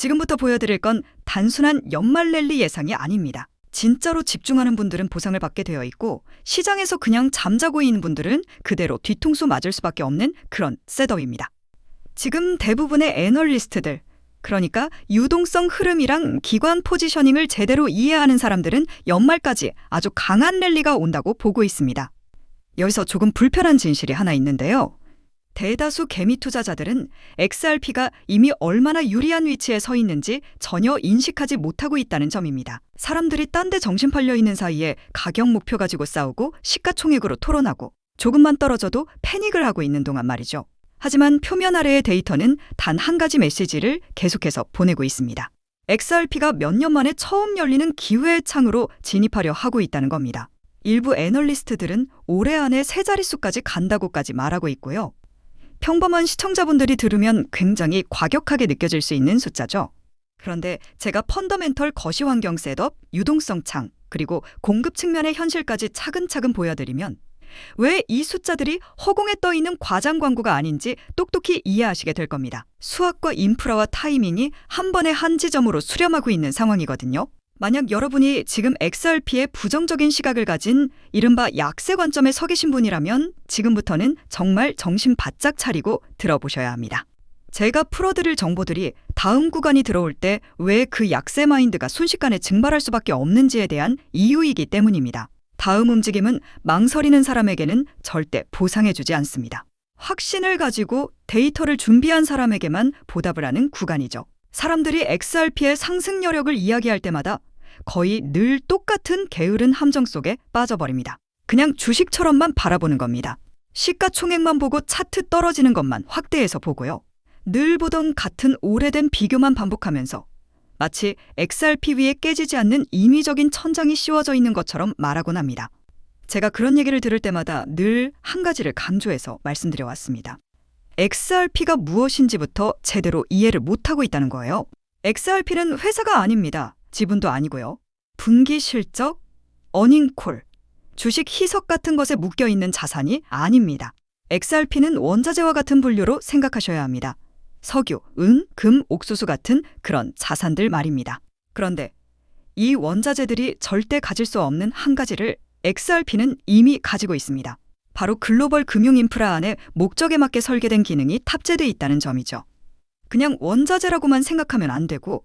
지금부터 보여드릴 건 단순한 연말 랠리 예상이 아닙니다. 진짜로 집중하는 분들은 보상을 받게 되어 있고 시장에서 그냥 잠자고 있는 분들은 그대로 뒤통수 맞을 수밖에 없는 그런 셋업입니다. 지금 대부분의 애널리스트들, 그러니까 유동성 흐름이랑 기관 포지셔닝을 제대로 이해하는 사람들은 연말까지 아주 강한 랠리가 온다고 보고 있습니다. 여기서 조금 불편한 진실이 하나 있는데요. 대다수 개미 투자자들은 XRP가 이미 얼마나 유리한 위치에 서 있는지 전혀 인식하지 못하고 있다는 점입니다. 사람들이 딴 데 정신 팔려 있는 사이에 가격 목표 가지고 싸우고 시가총액으로 토론하고 조금만 떨어져도 패닉을 하고 있는 동안 말이죠. 하지만 표면 아래의 데이터는 단 한 가지 메시지를 계속해서 보내고 있습니다. XRP가 몇 년 만에 처음 열리는 기회의 창으로 진입하려 하고 있다는 겁니다. 일부 애널리스트들은 올해 안에 세 자릿수까지 간다고까지 말하고 있고요. 평범한 시청자분들이 들으면 굉장히 과격하게 느껴질 수 있는 숫자죠. 그런데 제가 펀더멘털 거시환경 셋업, 유동성 창, 그리고 공급 측면의 현실까지 차근차근 보여드리면 왜 이 숫자들이 허공에 떠있는 과장 광고가 아닌지 똑똑히 이해하시게 될 겁니다. 수학과 인프라와 타이밍이 한 번에 한 지점으로 수렴하고 있는 상황이거든요. 만약 여러분이 지금 XRP에 부정적인 시각을 가진 이른바 약세 관점에 서 계신 분이라면 지금부터는 정말 정신 바짝 차리고 들어보셔야 합니다. 제가 풀어드릴 정보들이 다음 구간이 들어올 때 왜 그 약세 마인드가 순식간에 증발할 수밖에 없는지에 대한 이유이기 때문입니다. 다음 움직임은 망설이는 사람에게는 절대 보상해주지 않습니다. 확신을 가지고 데이터를 준비한 사람에게만 보답을 하는 구간이죠. 사람들이 XRP의 상승 여력을 이야기할 때마다 거의 늘 똑같은 게으른 함정 속에 빠져버립니다. 그냥 주식처럼만 바라보는 겁니다. 시가총액만 보고 차트 떨어지는 것만 확대해서 보고요. 늘 보던 같은 오래된 비교만 반복하면서 마치 XRP 위에 깨지지 않는 인위적인 천장이 씌워져 있는 것처럼 말하곤 합니다. 제가 그런 얘기를 들을 때마다 늘 한 가지를 강조해서 말씀드려왔습니다. XRP가 무엇인지부터 제대로 이해를 못하고 있다는 거예요. XRP는 회사가 아닙니다. 지분도 아니고요. 분기 실적, 어닝콜, 주식 희석 같은 것에 묶여있는 자산이 아닙니다. XRP는 원자재와 같은 분류로 생각하셔야 합니다. 석유, 은, 금, 옥수수 같은 그런 자산들 말입니다. 그런데 이 원자재들이 절대 가질 수 없는 한 가지를 XRP는 이미 가지고 있습니다. 바로 글로벌 금융 인프라 안에 목적에 맞게 설계된 기능이 탑재되어 있다는 점이죠. 그냥 원자재라고만 생각하면 안 되고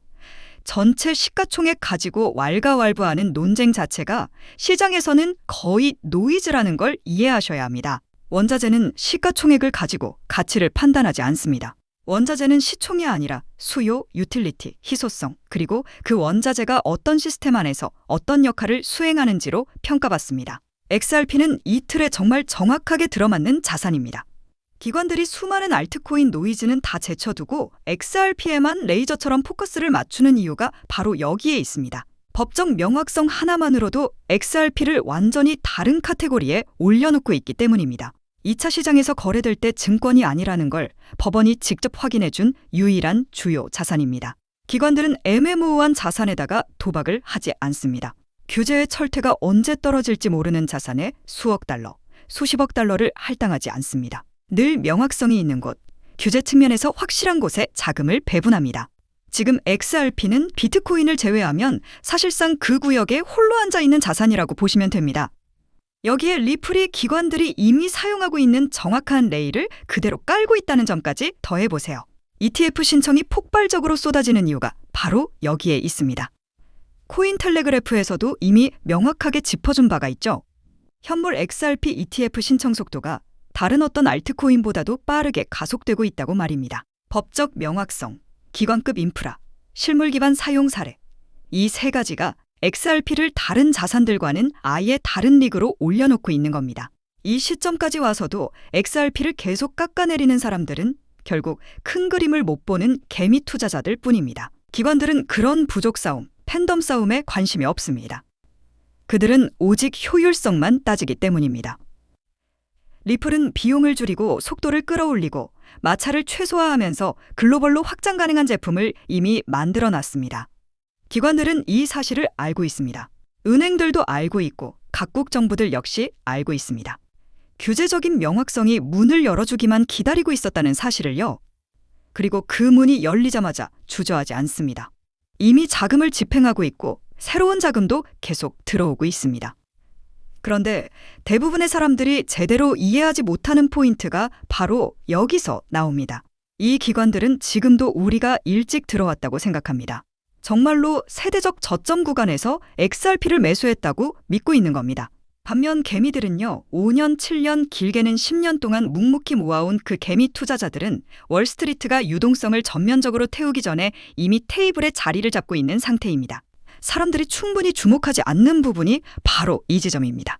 전체 시가총액 가지고 왈가왈부하는 논쟁 자체가 시장에서는 거의 노이즈라는 걸 이해하셔야 합니다. 원자재는 시가총액을 가지고 가치를 판단하지 않습니다. 원자재는 시총이 아니라 수요, 유틸리티, 희소성, 그리고 그 원자재가 어떤 시스템 안에서 어떤 역할을 수행하는지로 평가받습니다. XRP는 이 틀에 정말 정확하게 들어맞는 자산입니다. 기관들이 수많은 알트코인 노이즈는 다 제쳐두고 XRP에만 레이저처럼 포커스를 맞추는 이유가 바로 여기에 있습니다. 법적 명확성 하나만으로도 XRP를 완전히 다른 카테고리에 올려놓고 있기 때문입니다. 2차 시장에서 거래될 때 증권이 아니라는 걸 법원이 직접 확인해준 유일한 주요 자산입니다. 기관들은 애매모호한 자산에다가 도박을 하지 않습니다. 규제의 철퇴가 언제 떨어질지 모르는 자산에 수억 달러, 수십억 달러를 할당하지 않습니다. 늘 명확성이 있는 곳, 규제 측면에서 확실한 곳에 자금을 배분합니다. 지금 XRP는 비트코인을 제외하면 사실상 그 구역에 홀로 앉아있는 자산이라고 보시면 됩니다. 여기에 리플이 기관들이 이미 사용하고 있는 정확한 레일을 그대로 깔고 있다는 점까지 더해보세요. ETF 신청이 폭발적으로 쏟아지는 이유가 바로 여기에 있습니다. 코인텔레그래프에서도 이미 명확하게 짚어준 바가 있죠. 현물 XRP ETF 신청 속도가 다른 어떤 알트코인보다도 빠르게 가속되고 있다고 말입니다. 법적 명확성, 기관급 인프라, 실물 기반 사용 사례, 이 세 가지가 XRP를 다른 자산들과는 아예 다른 리그로 올려놓고 있는 겁니다. 이 시점까지 와서도 XRP를 계속 깎아내리는 사람들은 결국 큰 그림을 못 보는 개미 투자자들 뿐입니다. 기관들은 그런 부족 싸움, 팬덤 싸움에 관심이 없습니다. 그들은 오직 효율성만 따지기 때문입니다. 리플은 비용을 줄이고 속도를 끌어올리고 마찰을 최소화하면서 글로벌로 확장 가능한 제품을 이미 만들어놨습니다. 기관들은 이 사실을 알고 있습니다. 은행들도 알고 있고 각국 정부들 역시 알고 있습니다. 규제적인 명확성이 문을 열어주기만 기다리고 있었다는 사실을요. 그리고 그 문이 열리자마자 주저하지 않습니다. 이미 자금을 집행하고 있고 새로운 자금도 계속 들어오고 있습니다. 그런데 대부분의 사람들이 제대로 이해하지 못하는 포인트가 바로 여기서 나옵니다. 이 기관들은 지금도 우리가 일찍 들어왔다고 생각합니다. 정말로 세대적 저점 구간에서 XRP를 매수했다고 믿고 있는 겁니다. 반면 개미들은요, 5년, 7년, 길게는 10년 동안 묵묵히 모아온 그 개미 투자자들은 월스트리트가 유동성을 전면적으로 태우기 전에 이미 테이블에 자리를 잡고 있는 상태입니다. 사람들이 충분히 주목하지 않는 부분이 바로 이 지점입니다.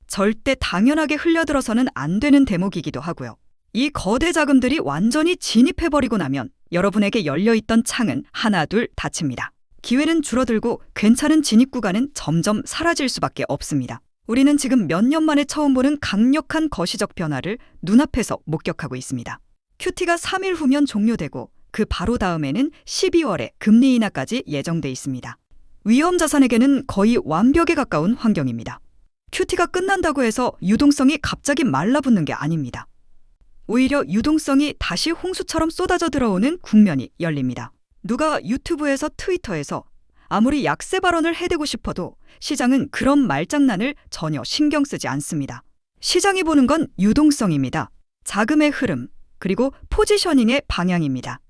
절대 당연하게 흘려들어서는 안 되는 대목이기도 하고요. 이 거대 자금들이 완전히 진입해버리고 나면 여러분에게 열려있던 창은 하나 둘 닫힙니다. 기회는 줄어들고 괜찮은 진입 구간은 점점 사라질 수밖에 없습니다. 우리는 지금 몇 년 만에 처음 보는 강력한 거시적 변화를 눈앞에서 목격하고 있습니다. QT가 3일 후면 종료되고 그 바로 다음에는 12월에 금리 인하까지 예정돼 있습니다. 위험 자산에게는 거의 완벽에 가까운 환경입니다. QT가 끝난다고 해서 유동성이 갑자기 말라붙는 게 아닙니다. 오히려 유동성이 다시 홍수처럼 쏟아져 들어오는 국면이 열립니다. 누가 유튜브에서 트위터에서 아무리 약세 발언을 해대고 싶어도 시장은 그런 말장난을 전혀 신경 쓰지 않습니다. 시장이 보는 건 유동성입니다. 자금의 흐름, 그리고 포지셔닝의 방향입니다.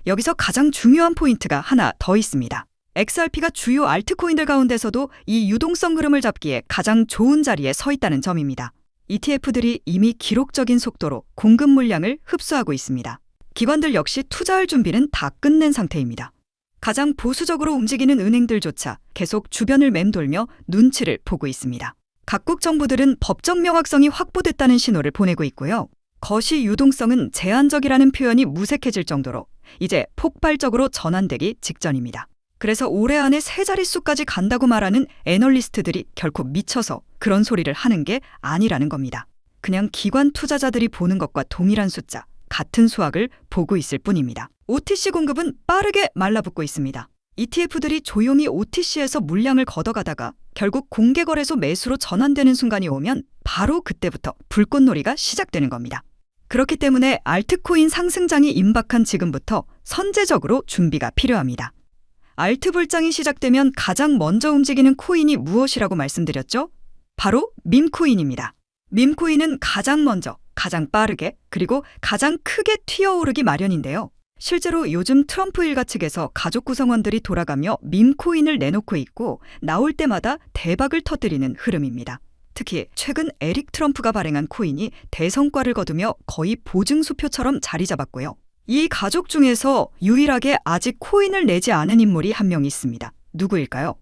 여기서 가장 중요한 포인트가 하나 더 있습니다. XRP가 주요 알트코인들 가운데서도 이 유동성 흐름을 잡기에 가장 좋은 자리에 서 있다는 점입니다. ETF들이 이미 기록적인 속도로 공급 물량을 흡수하고 있습니다. 기관들 역시 투자할 준비는 다 끝낸 상태입니다. 가장 보수적으로 움직이는 은행들조차 계속 주변을 맴돌며 눈치를 보고 있습니다. 각국 정부들은 법적 명확성이 확보됐다는 신호를 보내고 있고요. 거시 유동성은 제한적이라는 표현이 무색해질 정도로 이제 폭발적으로 전환되기 직전입니다. 그래서 올해 안에 세 자릿수까지 간다고 말하는 애널리스트들이 결코 미쳐서 그런 소리를 하는 게 아니라는 겁니다. 그냥 기관 투자자들이 보는 것과 동일한 숫자, 같은 수학을 보고 있을 뿐입니다. OTC 공급은 빠르게 말라붙고 있습니다. ETF들이 조용히 OTC에서 물량을 걷어가다가 결국 공개거래소 매수로 전환되는 순간이 오면 바로 그때부터 불꽃놀이가 시작되는 겁니다. 그렇기 때문에 알트코인 상승장이 임박한 지금부터 선제적으로 준비가 필요합니다. 알트 불장이 시작되면 가장 먼저 움직이는 코인이 무엇이라고 말씀드렸죠? 바로 밈코인입니다. 밈코인은 가장 먼저, 가장 빠르게, 그리고 가장 크게 튀어오르기 마련인데요. 실제로 요즘 트럼프 일가 측에서 가족 구성원들이 돌아가며 밈코인을 내놓고 있고 나올 때마다 대박을 터뜨리는 흐름입니다. 특히 최근 에릭 트럼프가 발행한 코인이 대성과를 거두며 거의 보증수표처럼 자리 잡았고요. 이 가족 중에서 유일하게 아직 코인을 내지 않은 인물이 한 명 있습니다. 누구일까요?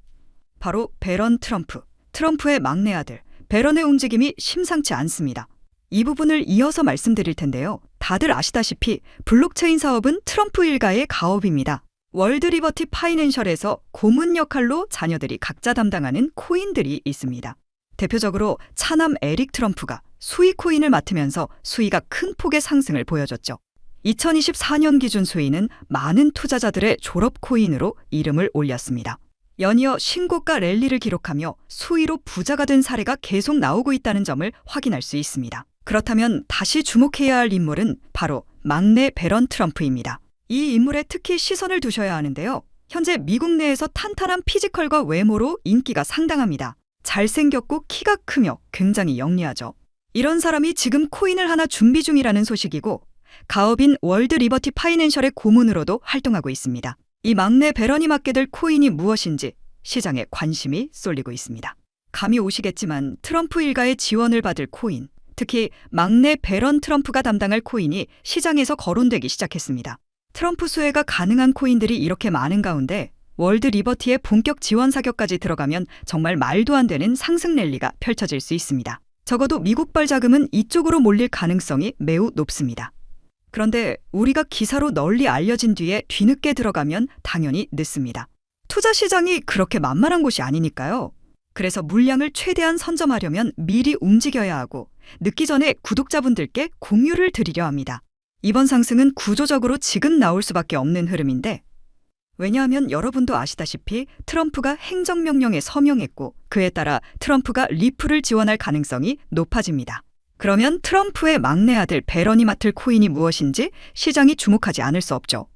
바로 배런 트럼프. 트럼프의 막내 아들. 배런의 움직임이 심상치 않습니다. 이 부분을 이어서 말씀드릴 텐데요. 다들 아시다시피 블록체인 사업은 트럼프 일가의 가업입니다. 월드 리버티 파이낸셜에서 고문 역할로 자녀들이 각자 담당하는 코인들이 있습니다. 대표적으로 차남 에릭 트럼프가 수익 코인을 맡으면서 수익가 큰 폭의 상승을 보여줬죠. 2024년 기준 수위는 많은 투자자들의 졸업 코인으로 이름을 올렸습니다. 연이어 신고가 랠리를 기록하며 수위로 부자가 된 사례가 계속 나오고 있다는 점을 확인할 수 있습니다. 그렇다면 다시 주목해야 할 인물은 바로 막내 배런 트럼프입니다. 이 인물에 특히 시선을 두셔야 하는데요. 현재 미국 내에서 탄탄한 피지컬과 외모로 인기가 상당합니다. 잘생겼고 키가 크며 굉장히 영리하죠. 이런 사람이 지금 코인을 하나 준비 중이라는 소식이고 가업인 월드 리버티 파이낸셜의 고문으로도 활동하고 있습니다. 이 막내 배런이 맡게 될 코인이 무엇인지 시장에 관심이 쏠리고 있습니다. 감이 오시겠지만 트럼프 일가의 지원을 받을 코인, 특히 막내 배런 트럼프가 담당할 코인이 시장에서 거론되기 시작했습니다. 트럼프 수혜가 가능한 코인들이 이렇게 많은 가운데 월드 리버티의 본격 지원 사격까지 들어가면 정말 말도 안 되는 상승 랠리가 펼쳐질 수 있습니다. 적어도 미국발 자금은 이쪽으로 몰릴 가능성이 매우 높습니다. 그런데 우리가 기사로 널리 알려진 뒤에 뒤늦게 들어가면 당연히 늦습니다. 투자 시장이 그렇게 만만한 곳이 아니니까요. 그래서 물량을 최대한 선점하려면 미리 움직여야 하고 늦기 전에 구독자분들께 공유를 드리려 합니다. 이번 상승은 구조적으로 지금 나올 수밖에 없는 흐름인데 왜냐하면 여러분도 아시다시피 트럼프가 행정명령에 서명했고 그에 따라 트럼프가 리플을 지원할 가능성이 높아집니다. 그러면 트럼프의 막내 아들 배런이 맡을 코인이 무엇인지 시장이 주목하지 않을 수 없죠.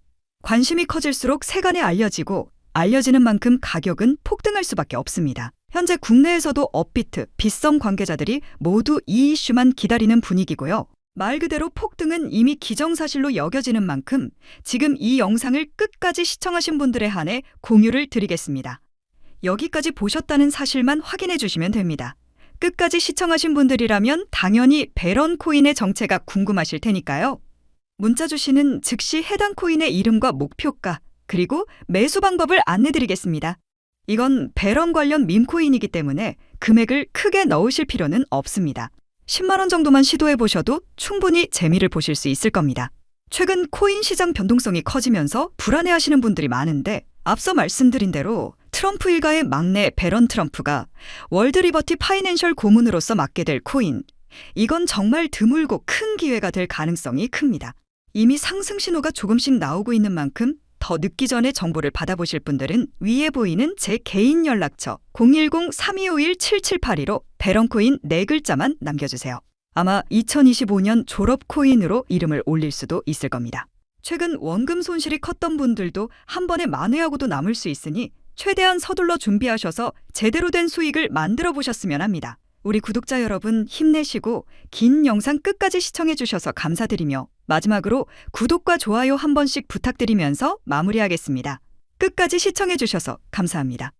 관심이 커질수록 세간에 알려지고 알려지는 만큼 가격은 폭등할 수밖에 없습니다. 현재 국내에서도 업비트, 빗썸 관계자들이 모두 이 이슈만 기다리는 분위기고요. 말 그대로 폭등은 이미 기정사실로 여겨지는 만큼 지금 이 영상을 끝까지 시청하신 분들에 한해 공유를 드리겠습니다. 여기까지 보셨다는 사실만 확인해 주시면 됩니다. 끝까지 시청하신 분들이라면 당연히 배런 코인의 정체가 궁금하실 테니까요. 문자 주시는 즉시 해당 코인의 이름과 목표가 그리고 매수 방법을 안내드리겠습니다. 이건 배런 관련 밈코인이기 때문에 금액을 크게 넣으실 필요는 없습니다. 10만 원 정도만 시도해 보셔도 충분히 재미를 보실 수 있을 겁니다. 최근 코인 시장 변동성이 커지면서 불안해하시는 분들이 많은데 앞서 말씀드린 대로 트럼프 일가의 막내 배런 트럼프가 월드 리버티 파이낸셜 고문으로서 맡게 될 코인, 이건 정말 드물고 큰 기회가 될 가능성이 큽니다. 이미 상승 신호가 조금씩 나오고 있는 만큼 더 늦기 전에 정보를 받아보실 분들은 위에 보이는 제 개인 연락처 010-3251-7782로 배런코인 4글자만 남겨주세요. 아마 2025년 졸업 코인으로 이름을 올릴 수도 있을 겁니다. 최근 원금 손실이 컸던 분들도 한 번에 만회하고도 남을 수 있으니 최대한 서둘러 준비하셔서 제대로 된 수익을 만들어 보셨으면 합니다. 우리 구독자 여러분 힘내시고 긴 영상 끝까지 시청해 주셔서 감사드리며 마지막으로 구독과 좋아요 한 번씩 부탁드리면서 마무리하겠습니다. 끝까지 시청해 주셔서 감사합니다.